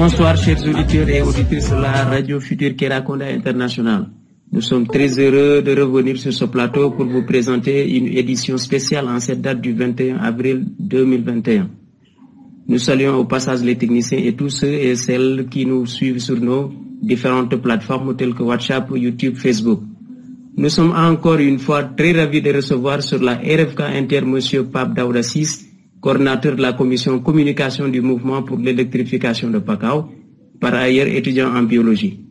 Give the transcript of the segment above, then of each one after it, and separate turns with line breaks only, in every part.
Bonsoir chers auditeurs et auditrices de la Radio Futur Kerakonda International. Nous sommes très heureux de revenir sur ce plateau pour vous présenter une édition spéciale en cette date du 21 avril 2021. Nous saluons au passage les techniciens et tous ceux et celles qui nous suivent sur nos différentes plateformes telles que WhatsApp, YouTube, Facebook. Nous sommes encore une fois très ravis de recevoir sur la RFK Inter M. Pape Daouda Ciss, coordinateur de la commission communication du mouvement pour l'électrification de Pakao, par ailleurs étudiant en biologie.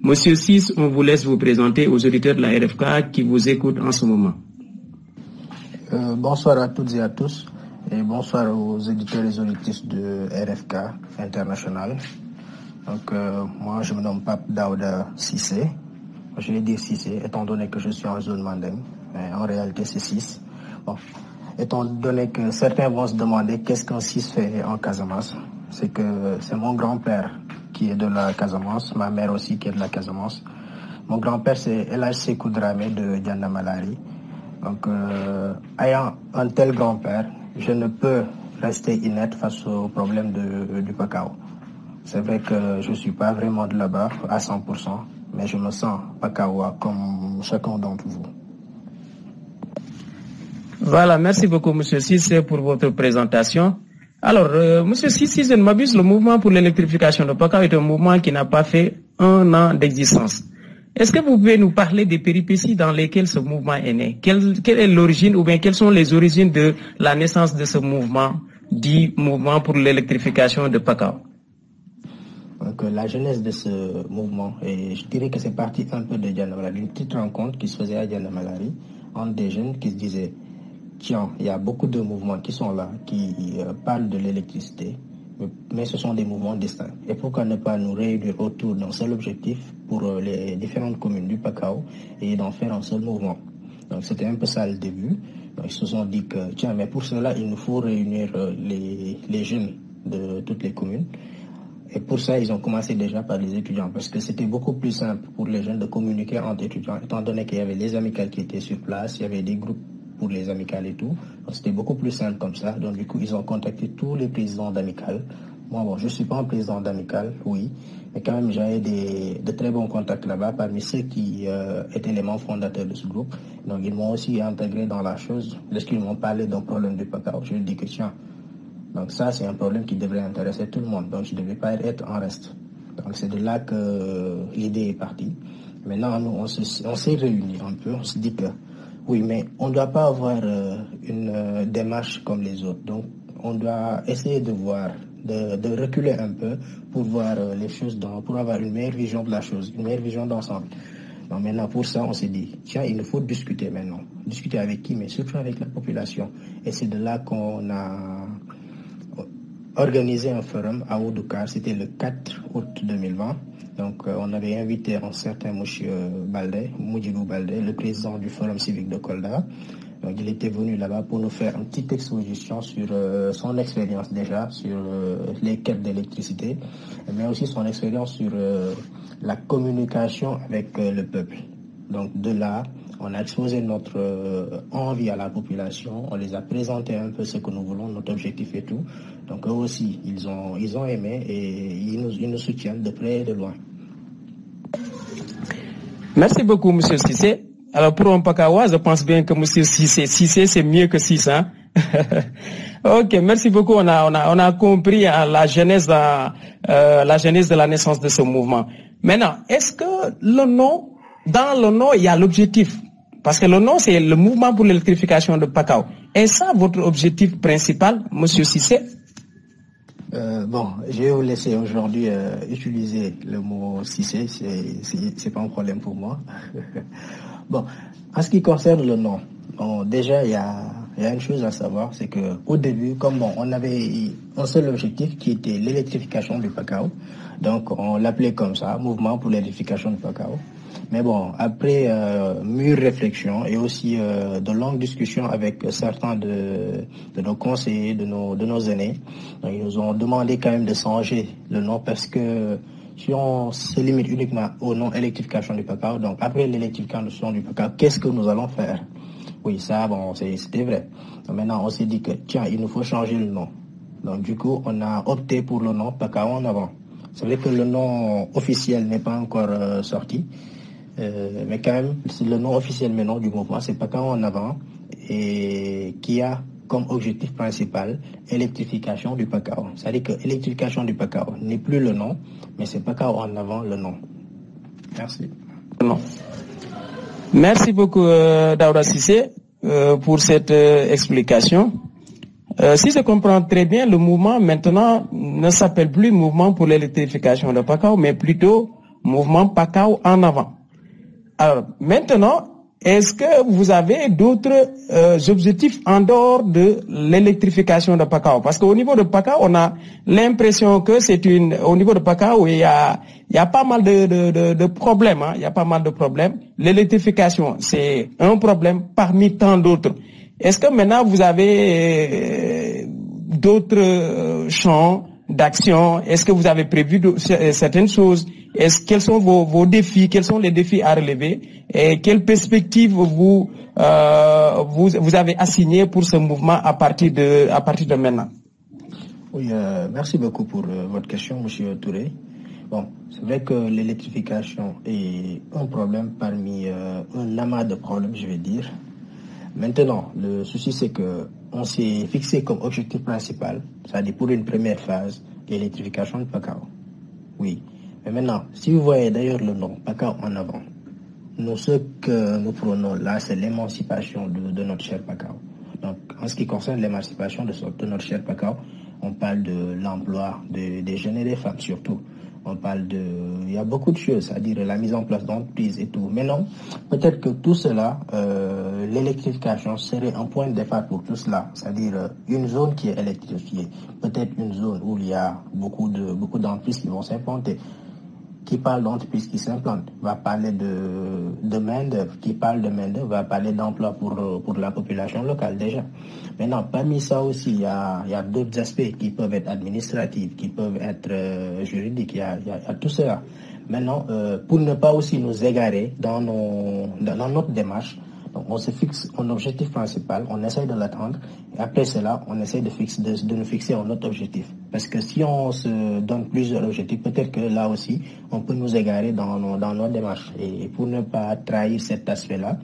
Monsieur Ciss, on vous laisse vous présenter aux auditeurs de la RFK qui vous écoutent en ce moment.
Bonsoir à toutes et à tous, et bonsoir aux auditeurs et aux auditrices de RFK International. Donc, moi, je me nomme Pape Daouda Cissé. Je vais dire Cissé, étant donné que je suis en zone Mandem, mais en réalité c'est Ciss. Bon, étant donné que certains vont se demander qu'est-ce qu'un Ciss fait en Casamance, c'est que c'est mon grand-père qui est de la Casamance, ma mère aussi qui est de la Casamance. Mon grand-père c'est El Hadj Sékou Dramé de Dianda Malari. Donc, ayant un tel grand-père, je ne peux rester inerte face au problème du Pakao. C'est vrai que je ne suis pas vraiment de là-bas à 100%, mais je me sens Pakaois comme chacun d'entre vous.
Voilà, merci beaucoup Monsieur Ciss pour votre présentation. Alors, Monsieur Ciss, si je ne m'abuse, le mouvement pour l'électrification de Pakao est un mouvement qui n'a pas fait un an d'existence. Est-ce que vous pouvez nous parler des péripéties dans lesquelles ce mouvement est né? Quelle est l'origine ou bien quelles sont les origines de la naissance de ce mouvement, dit mouvement pour l'électrification de Pakao?
Donc, la genèse de ce mouvement, et je dirais que c'est parti un peu de Dianda Malari, une petite rencontre qui se faisait à Dianda Malari entre des jeunes qui se disaient tiens, il y a beaucoup de mouvements qui sont là, qui parlent de l'électricité, mais ce sont des mouvements distincts. Et pourquoi ne pas nous réunir autour d'un seul objectif pour les différentes communes du Pakao et d'en faire un seul mouvement? Donc c'était un peu ça le début. Donc, ils se sont dit que tiens, mais pour cela, il nous faut réunir les jeunes de toutes les communes. Et pour ça, ils ont commencé déjà par les étudiants, parce que c'était beaucoup plus simple pour les jeunes de communiquer entre étudiants, étant donné qu'il y avait les amicales qui étaient sur place, il y avait des groupes pour les amicales et tout. Donc c'était beaucoup plus simple comme ça. Donc du coup, ils ont contacté tous les présidents d'amicales. Moi, bon, je ne suis pas un président d'amicale, oui, mais quand même, j'avais de très bons contacts là-bas parmi ceux qui étaient les membres fondateurs de ce groupe. Donc ils m'ont aussi intégré dans la chose. Lorsqu'ils m'ont parlé d'un problème du Pakao, je lui ai dit que tiens, donc ça, c'est un problème qui devrait intéresser tout le monde. Donc je ne devais pas être en reste. Donc c'est de là que l'idée est partie. Maintenant, nous, on s'est réunis un peu. On se dit que oui, mais on ne doit pas avoir une démarche comme les autres. Donc on doit essayer de voir, de reculer un peu pour voir les choses, pour avoir une meilleure vision de la chose, une meilleure vision d'ensemble. Donc maintenant, pour ça, on s'est dit, tiens, il nous faut discuter maintenant. Discuter avec qui? Mais surtout avec la population. Et c'est de là qu'on a organisé un forum à Oudoukar, c'était le 4 août 2020. Donc on avait invité un certain monsieur Baldé, Moudjibou Baldé, le président du forum civique de Kolda. Donc il était venu là-bas pour nous faire une petite exposition sur son expérience déjà, sur les quêtes d'électricité, mais aussi son expérience sur la communication avec le peuple. Donc de là, on a exposé notre envie à la population, on les a présenté un peu ce que nous voulons, notre objectif et tout. Donc eux aussi, ils ont aimé et ils nous soutiennent de près et de loin.
Merci beaucoup, Monsieur Cissé. Alors pour un Pakawa, je pense bien que Monsieur Cissé, c'est mieux que Ciss, hein? Ok, merci beaucoup. On a compris la genèse de la naissance de ce mouvement. Maintenant, est-ce que dans le nom, il y a l'objectif? Parce que le nom, c'est le mouvement pour l'électrification de Pakao. Est ça votre objectif principal, Monsieur Cissé?
Bon, je vais vous laisser aujourd'hui utiliser le mot Cissé, c'est pas un problème pour moi. Bon, en ce qui concerne le nom, bon, déjà il y a une chose à savoir, c'est que au début, comme bon, on avait un seul objectif qui était l'électrification du Pakao, donc on l'appelait comme ça, mouvement pour l'électrification du Pakao. Mais bon, après mûre réflexion et aussi de longues discussions avec certains de nos conseillers, de nos aînés, donc ils nous ont demandé quand même de changer le nom parce que si on se limite uniquement au nom électrification du Pakao, donc après l'électrification du Pakao, qu'est-ce que nous allons faire? Oui, ça, bon, c'était vrai. Donc maintenant, on s'est dit que, tiens, il nous faut changer le nom. Donc du coup, on a opté pour le nom Pakao en avant. C'est vrai que le nom officiel n'est pas encore sorti, mais quand même, le nom officiel maintenant du mouvement, c'est Pakao en avant, et qui a comme objectif principal électrification du Pakao. C'est-à-dire que électrification du Pakao n'est plus le nom, mais c'est Pakao en avant le nom. Merci.
Non. Merci beaucoup Daouda Cissé pour cette explication. Si je comprends très bien, le mouvement maintenant ne s'appelle plus Mouvement pour l'électrification de Pakao, mais plutôt Mouvement Pakao en avant. Alors maintenant, est-ce que vous avez d'autres objectifs en dehors de l'électrification de Pakao? Parce qu'au niveau de Pakao, on a l'impression que au niveau de Pakao, il y a pas mal de problèmes, hein. Il y a pas mal de problèmes. L'électrification, c'est un problème parmi tant d'autres. Est-ce que maintenant vous avez d'autres champs d'action? Est-ce que vous avez prévu certaines choses? Quels sont vos défis? Quels sont les défis à relever? Et quelles perspectives vous avez assignées pour ce mouvement à partir de maintenant?
Oui, merci beaucoup pour votre question, Monsieur Touré. Bon, c'est vrai que l'électrification est un problème parmi un amas de problèmes, je vais dire. Maintenant, le souci, c'est que on s'est fixé comme objectif principal, c'est-à-dire pour une première phase, l'électrification de Pakao. Oui. Mais maintenant, si vous voyez d'ailleurs le nom, Pakao en avant, ce que nous prenons là, c'est l'émancipation de notre cher Pakao. Donc, en ce qui concerne l'émancipation de notre cher Pakao, on parle de l'emploi des jeunes et des femmes surtout. On parle il y a beaucoup de choses, c'est-à-dire la mise en place d'entreprises et tout. Mais non, peut-être que tout cela, l'électrification serait un point de départ pour tout cela. C'est-à-dire une zone qui est électrifiée, peut-être une zone où il y a beaucoup d'entreprises qui vont s'implanter. Qui parle d'entreprises qui s'implantent va parler de main-d'œuvre. Qui parle de main-d'œuvre va parler d'emploi pour la population locale déjà. Maintenant, parmi ça aussi, il y a d'autres aspects qui peuvent être administratifs, qui peuvent être juridiques. Il y a tout cela. Maintenant, pour ne pas aussi nous égarer dans notre démarche, donc on se fixe un objectif principal, on essaie de l'atteindre, et après cela, on essaie de nous fixer un autre objectif. Parce que si on se donne plusieurs objectifs, peut-être que là aussi, on peut nous égarer dans notre démarche. Et pour ne pas trahir cet aspect-là,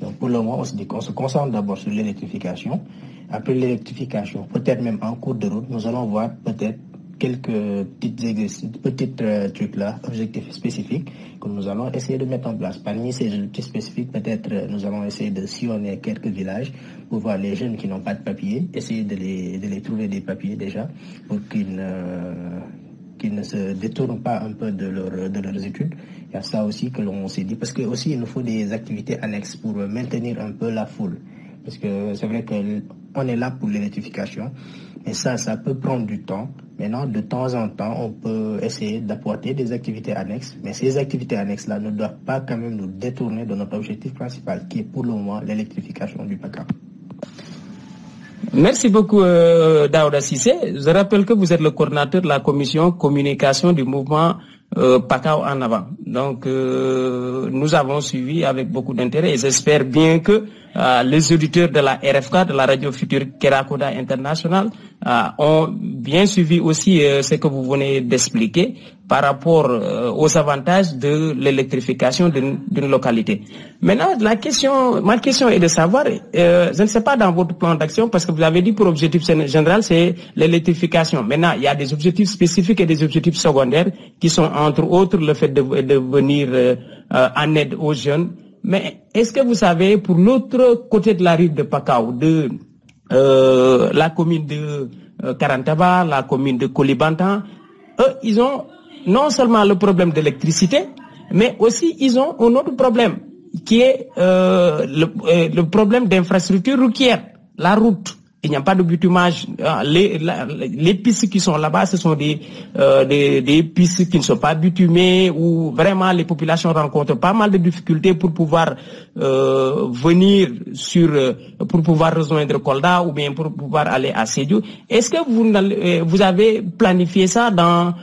donc pour le moment, on se dit qu'on se concentre d'abord sur l'électrification. Après l'électrification, peut-être même en cours de route, nous allons voir peut-être quelques petits trucs là, objectifs spécifiques que nous allons essayer de mettre en place. Parmi ces objectifs spécifiques, peut-être nous allons essayer de sillonner quelques villages pour voir les jeunes qui n'ont pas de papiers, essayer de les trouver des papiers déjà pour qu'ils ne se détournent pas un peu de leurs études. Il y a ça aussi que l'on s'est dit, parce que aussi il nous faut des activités annexes pour maintenir un peu la foule. Parce que c'est vrai qu'on est là pour l'électrification, mais ça peut prendre du temps. Maintenant, de temps en temps, on peut essayer d'apporter des activités annexes, mais ces activités annexes-là ne doivent pas quand même nous détourner de notre objectif principal, qui est pour le moment l'électrification du Pakao.
Merci beaucoup Daouda Cissé. Je rappelle que vous êtes le coordinateur de la commission communication du mouvement Pakao en avant. Donc nous avons suivi avec beaucoup d'intérêt et j'espère bien que les auditeurs de la RFK, de la radio future Kerakoda International, ont bien suivi aussi ce que vous venez d'expliquer par rapport aux avantages de l'électrification d'une localité. Maintenant, ma question est de savoir, je ne sais pas dans votre plan d'action, parce que vous avez dit pour objectif général, c'est l'électrification. Maintenant, il y a des objectifs spécifiques et des objectifs secondaires qui sont entre autres le fait de venir en aide aux jeunes. Mais est-ce que vous savez, pour l'autre côté de la rive de Pakao, de la commune de Karantaba, la commune de Kolibantan, eux, ils ont non seulement le problème d'électricité, mais aussi ils ont un autre problème, qui est le problème d'infrastructure routière, la route. Il n'y a pas de bitumage. Les pistes qui sont là-bas, ce sont des pistes qui ne sont pas bitumées, où vraiment les populations rencontrent pas mal de difficultés pour pouvoir venir pour pouvoir rejoindre Kolda ou bien pour pouvoir aller à Sédhiou. Est-ce que vous avez planifié ça dans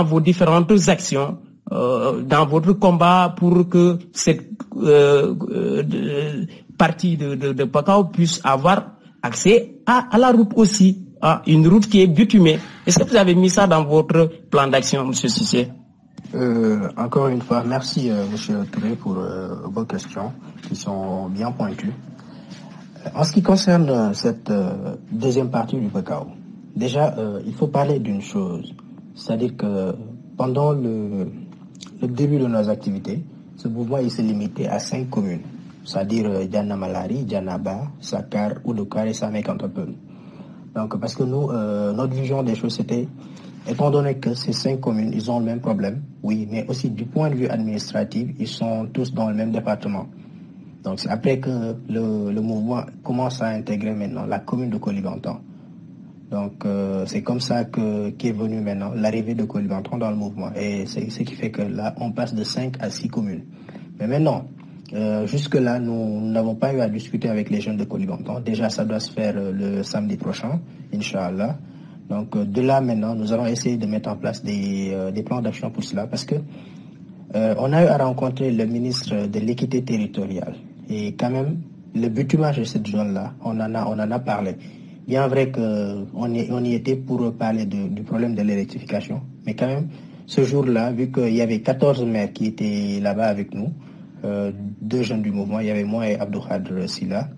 vos différentes actions, dans votre combat pour que cette partie de Pakao puisse avoir accès à la route aussi? une route qui est bitumée. Est-ce que vous avez mis ça dans votre plan d'action, M. Cissé?
Encore une fois, merci M. Touré pour vos questions qui sont bien pointues. En ce qui concerne cette deuxième partie du PACAO, déjà, il faut parler d'une chose, c'est-à-dire que pendant le début de nos activités, ce mouvement il s'est limité à 5 communes, c'est-à-dire Diana Malari, Dianaba, Sakar, Oudoukar et Samek-Antopel. Donc, parce que nous, notre vision des choses, c'était, étant donné que ces 5 communes, ils ont le même problème, oui, mais aussi du point de vue administratif, ils sont tous dans le même département. Donc, c'est après que le mouvement commence à intégrer maintenant la commune de Koulibantang. Donc, c'est comme ça qu'est venue maintenant l'arrivée de Koulibantang dans le mouvement. Et c'est ce qui fait que là, on passe de 5 à 6 communes. Mais maintenant, jusque-là, nous n'avons pas eu à discuter avec les jeunes de Koulibantang. Déjà, ça doit se faire le samedi prochain, Inch'Allah. Donc, de là maintenant, nous allons essayer de mettre en place des plans d'action pour cela parce que on a eu à rencontrer le ministre de l'équité territoriale. Et quand même, le bitumage de cette zone-là, on en a parlé. Bien vrai qu'on y était pour parler du problème de l'électrification, mais quand même, ce jour-là, vu qu'il y avait 14 maires qui étaient là-bas avec nous, 2 jeunes du mouvement, il y avait moi et Abdou Khadr Silla.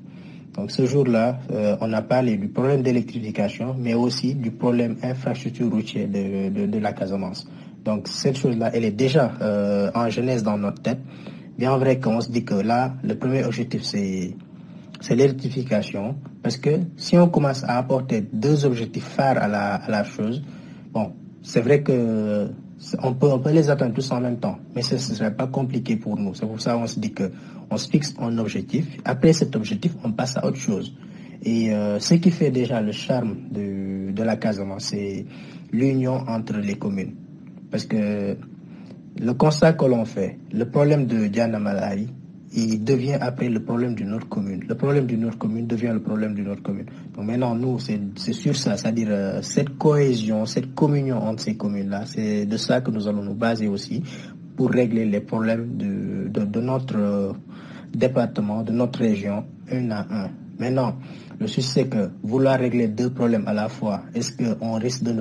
Donc ce jour-là, on a parlé du problème d'électrification, mais aussi du problème infrastructure routière de la Casamance. Donc cette chose-là, elle est déjà en genèse dans notre tête. Bien vrai qu'on se dit que là, le premier objectif, c'est l'électrification, parce que si on commence à apporter 2 objectifs phares à la chose, bon, c'est vrai que on peut les atteindre tous en même temps, mais ce ne serait pas compliqué pour nous. C'est pour ça qu'on se dit qu'on se fixe un objectif. Après cet objectif, on passe à autre chose. Et ce qui fait déjà le charme de la Casamance, c'est l'union entre les communes. Parce que le constat que l'on fait, le problème de Diana Malari, il devient après le problème d'une autre commune. Le problème d'une autre commune devient le problème d'une autre commune. Donc maintenant, nous, c'est sur ça, c'est-à-dire cette cohésion, cette communion entre ces communes-là, c'est de ça que nous allons nous baser aussi pour régler les problèmes de notre département, de notre région, un à un. Maintenant, le souci c'est que vouloir régler 2 problèmes à la fois, est-ce qu'on risque de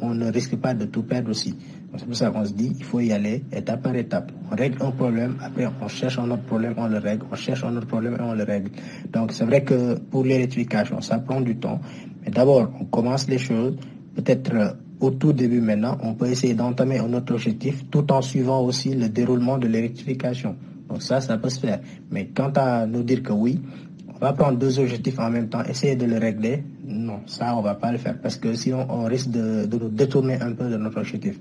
on ne risque pas de tout perdre aussi? C'est pour ça qu'on se dit, il faut y aller étape par étape. On règle un problème, après on cherche un autre problème, on le règle, on cherche un autre problème et on le règle. Donc c'est vrai que pour l'électrification, ça prend du temps. Mais d'abord, on commence les choses, peut-être au tout début maintenant, on peut essayer d'entamer un autre objectif tout en suivant aussi le déroulement de l'électrification. Donc ça peut se faire. Mais quant à nous dire que oui, on va prendre 2 objectifs en même temps, essayer de le régler, non, ça on va pas le faire parce que sinon on risque de nous détourner un peu de notre objectif.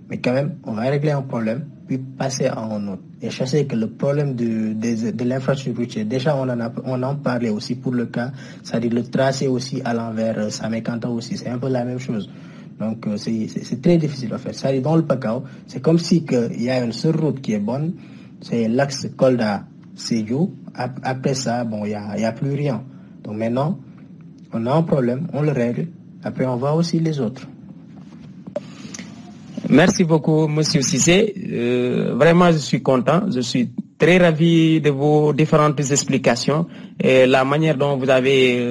Mais quand même, on va régler un problème, puis passer à un autre. Et je sais que le problème de l'infrastructure routière, déjà on en parlait aussi pour le cas, c'est-à-dire le tracé aussi à l'envers, Samek-Antopel aussi, c'est un peu la même chose. Donc c'est très difficile à faire. C'est-à-dire dans le PACAO, c'est comme si il y a une seule route qui est bonne, c'est l'axe Kolda-Sédhiou. Après ça, bon, il y a plus rien. Donc maintenant, on a un problème, on le règle, après on voit aussi les autres.
Merci beaucoup, Monsieur Cissé. Vraiment, je suis content. Je suis très ravi de vos différentes explications et la manière dont vous avez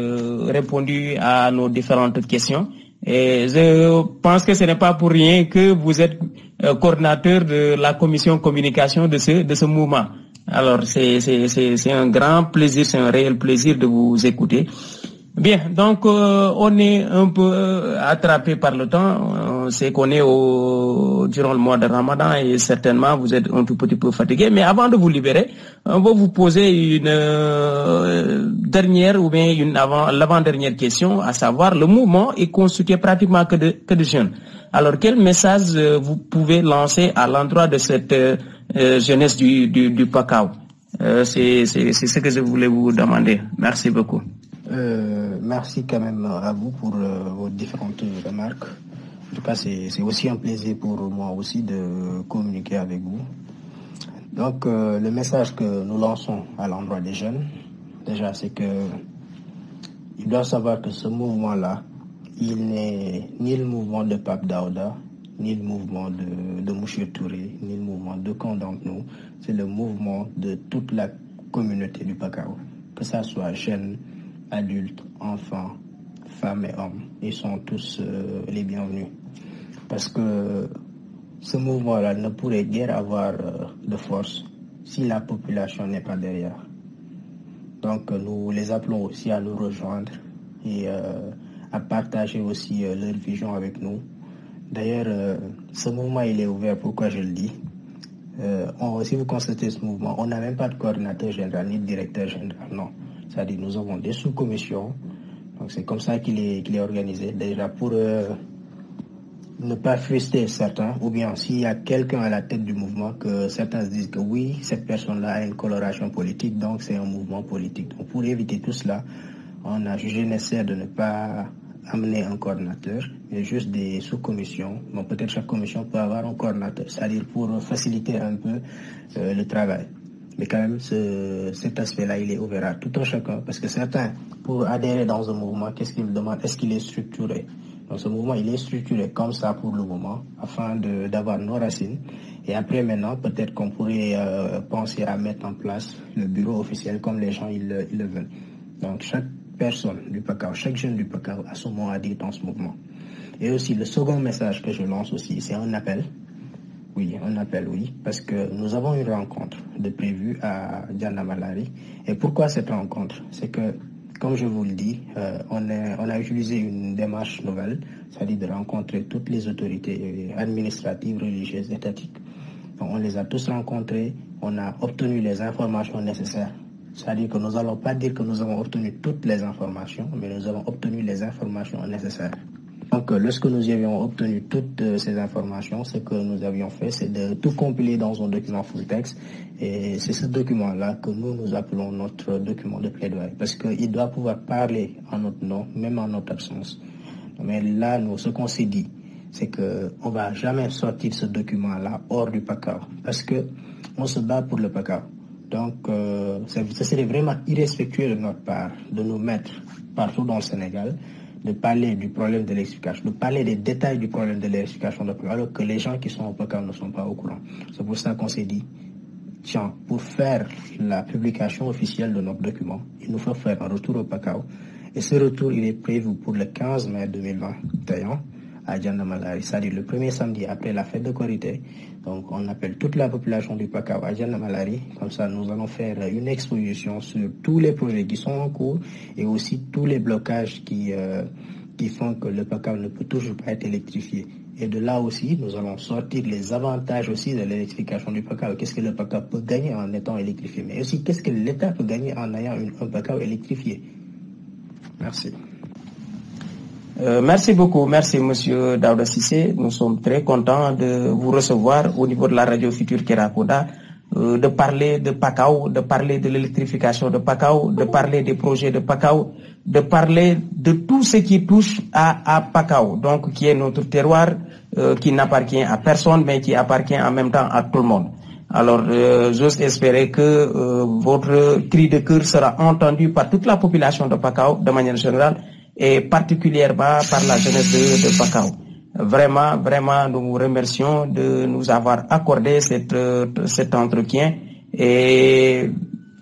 répondu à nos différentes questions. Et je pense que ce n'est pas pour rien que vous êtes coordinateur de la commission communication de ce mouvement. Alors, c'est un grand plaisir, c'est un réel plaisir de vous écouter. Bien, donc on est un peu attrapé par le temps. C'est qu'on est durant le mois de Ramadan et certainement vous êtes un tout petit peu fatigué. Mais avant de vous libérer, on va vous poser une dernière ou bien l'avant-dernière question, à savoir le mouvement est constitué pratiquement que de jeunes. Alors quel message vous pouvez lancer à l'endroit de cette jeunesse du PACAO? C'est ce que je voulais vous demander. Merci beaucoup.
Merci quand même à vous pour vos différentes remarques. En tout cas, c'est aussi un plaisir pour moi aussi de communiquer avec vous. Donc, le message que nous lançons à l'endroit des jeunes, déjà, c'est que ils doivent savoir que ce mouvement-là, il n'est ni le mouvement de Pape Daouda, ni le mouvement de Mouché Touré, ni le mouvement de qu'un d'entre nous. C'est le mouvement de toute la communauté du PACAO, que ça soit jeunes, adultes, enfants, femmes et hommes, ils sont tous les bienvenus. Parce que ce mouvement-là ne pourrait guère avoir de force si la population n'est pas derrière. Donc nous les appelons aussi à nous rejoindre et à partager aussi leur vision avec nous. D'ailleurs, ce mouvement, il est ouvert, pourquoi je le dis. Si vous constatez ce mouvement, on n'a même pas de coordinateur général ni de directeur général, non. C'est-à-dire nous avons des sous-commissions. Donc c'est comme ça qu'il est organisé. Déjà pour ne pas frustrer certains, ou bien s'il y a quelqu'un à la tête du mouvement, que certains se disent que oui, cette personne-là a une coloration politique, donc c'est un mouvement politique. Donc pour éviter tout cela, on a jugé nécessaire de ne pas amener un coordinateur, mais juste des sous-commissions. Bon, peut-être chaque commission peut avoir un coordinateur, c'est-à-dire pour faciliter un peu le travail. Mais quand même, cet aspect-là, il est ouvert à tout un chacun, parce que certains, pour adhérer dans un mouvement, qu'est-ce qu'ils me demandent? Est-ce qu'il est structuré? Donc ce mouvement, il est structuré comme ça pour le moment, afin d'avoir nos racines. Et après, maintenant, peut-être qu'on pourrait penser à mettre en place le bureau officiel comme les gens ils le veulent. Donc chaque personne du PACAO, chaque jeune du PACAO a son mot à dire dans ce mouvement. Et aussi, le second message que je lance aussi, c'est un appel. Oui, un appel, oui, parce que nous avons une rencontre de prévue à Diana Malari. Et pourquoi cette rencontre? C'est que, comme je vous le dis, on a utilisé une démarche nouvelle, c'est-à-dire de rencontrer toutes les autorités administratives, religieuses, étatiques. Donc, on les a tous rencontrés, on a obtenu les informations nécessaires. C'est-à-dire que nous n'allons pas dire que nous avons obtenu toutes les informations, mais nous avons obtenu les informations nécessaires. Donc, lorsque nous avions obtenu toutes ces informations, ce que nous avions fait, c'est de tout compiler dans un document full text. Et c'est ce document-là que nous appelons notre document de plaidoyer. Parce qu'il doit pouvoir parler en notre nom, même en notre absence. Mais là, ce qu'on s'est dit, c'est qu'on ne va jamais sortir ce document-là hors du PACAO. Parce qu'on se bat pour le PACAO. Donc, ce serait vraiment irrespectueux de notre part de nous mettre partout dans le Sénégal, de parler du problème de l'électrification, de parler des détails du problème de l'électrification, alors que les gens qui sont au PACAO ne sont pas au courant. C'est pour ça qu'on s'est dit, tiens, pour faire la publication officielle de notre document, il nous faut faire un retour au PACAO. Et ce retour, il est prévu pour le 15 mai 2021 à Diana Malari, c'est-à-dire le premier samedi après la fête de Korité. Donc on appelle toute la population du PACAO à Diana Malari. Comme ça, nous allons faire une exposition sur tous les projets qui sont en cours et aussi tous les blocages qui font que le PACAO ne peut toujours pas être électrifié. Et de là aussi, nous allons sortir les avantages aussi de l'électrification du PACAO. Qu'est-ce que le PACAO peut gagner en étant électrifié, mais aussi qu'est-ce que l'État peut gagner en ayant un PACAO électrifié. Merci.
Merci beaucoup, merci Monsieur Daouda Cissé. Nous sommes très contents de vous recevoir au niveau de la radio Futur Kerakounda, de parler de PACAO, de parler de l'électrification de PACAO, de parler des projets de PACAO, de parler de tout ce qui touche à PACAO, donc qui est notre terroir, qui n'appartient à personne, mais qui appartient en même temps à tout le monde. Alors, j'ose espérer que votre cri de cœur sera entendu par toute la population de PACAO de manière générale, et particulièrement par la jeunesse de PACAO. Vraiment, vraiment, nous vous remercions de nous avoir accordé cet entretien. Et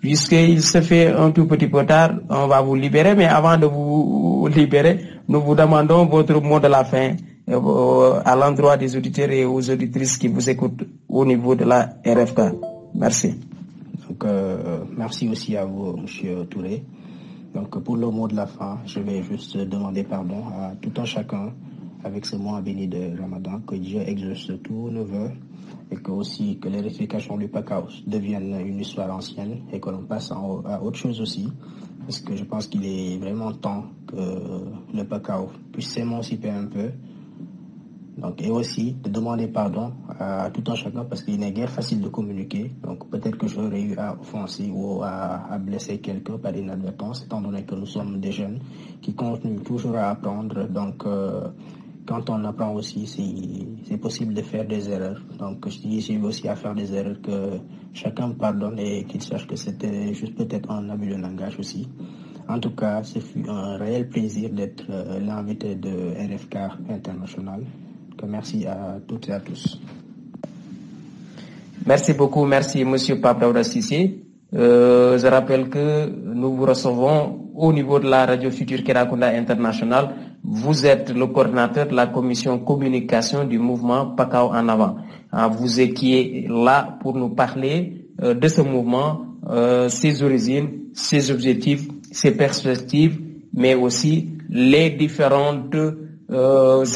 puisqu'il se fait un tout petit peu tard, on va vous libérer. Mais avant de vous libérer, nous vous demandons votre mot de la fin à l'endroit des auditeurs et aux auditrices qui vous écoutent au niveau de la RFK. Merci.
Donc, merci aussi à vous, Monsieur Touré. Donc pour le mot de la fin, je vais juste demander pardon à tout un chacun avec ce mois béni de Ramadan, que Dieu exauce tous nos vœux et que aussi que l'électrification du PACAO devienne une histoire ancienne et que l'on passe à autre chose aussi, parce que je pense qu'il est vraiment temps que le PACAO puisse s'émanciper un peu. Donc, et aussi de demander pardon à tout un chacun parce qu'il n'est guère facile de communiquer. Donc peut-être que j'aurais eu à offenser ou à blesser quelqu'un par inadvertance, étant donné que nous sommes des jeunes qui continuent toujours à apprendre. Donc quand on apprend aussi, c'est possible de faire des erreurs. Donc je dis ici aussi à faire des erreurs, que chacun me pardonne et qu'il sache que c'était juste peut-être un abus de langage aussi. En tout cas, ce fut un réel plaisir d'être l'invité de RFK International. Merci à toutes et à tous.
Merci beaucoup, merci Monsieur Pape Daouda Cissé. Je rappelle que nous vous recevons au niveau de la Radio Futur Kerakunda International, vous êtes le coordinateur de la commission communication du mouvement Pakao en avant. Vous êtes qui est là pour nous parler de ce mouvement, ses origines, ses objectifs, ses perspectives, mais aussi les différentes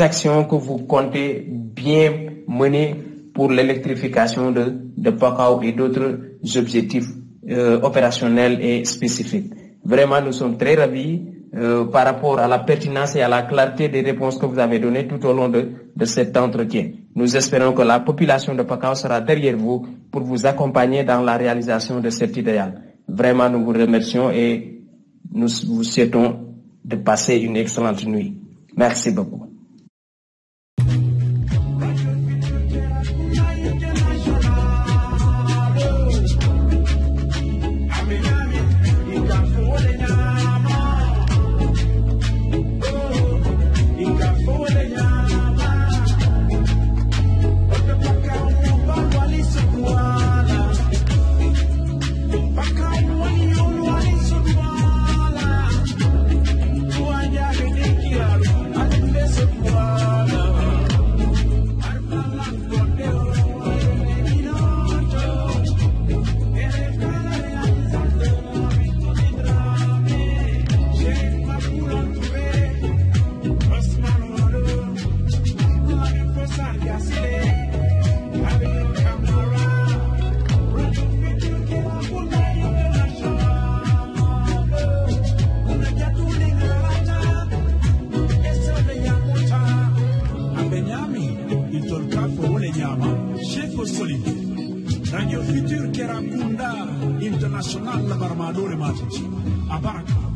actions que vous comptez bien mener pour l'électrification de Pakao et d'autres objectifs opérationnels et spécifiques. Vraiment, nous sommes très ravis par rapport à la pertinence et à la clarté des réponses que vous avez données tout au long de cet entretien. Nous espérons que la population de Pakao sera derrière vous pour vous accompagner dans la réalisation de cet idéal. Vraiment, nous vous remercions et nous vous souhaitons de passer une excellente nuit. Merci beaucoup.
Radio Futur Kerakunda International la Barmadore Matic. Abaraka.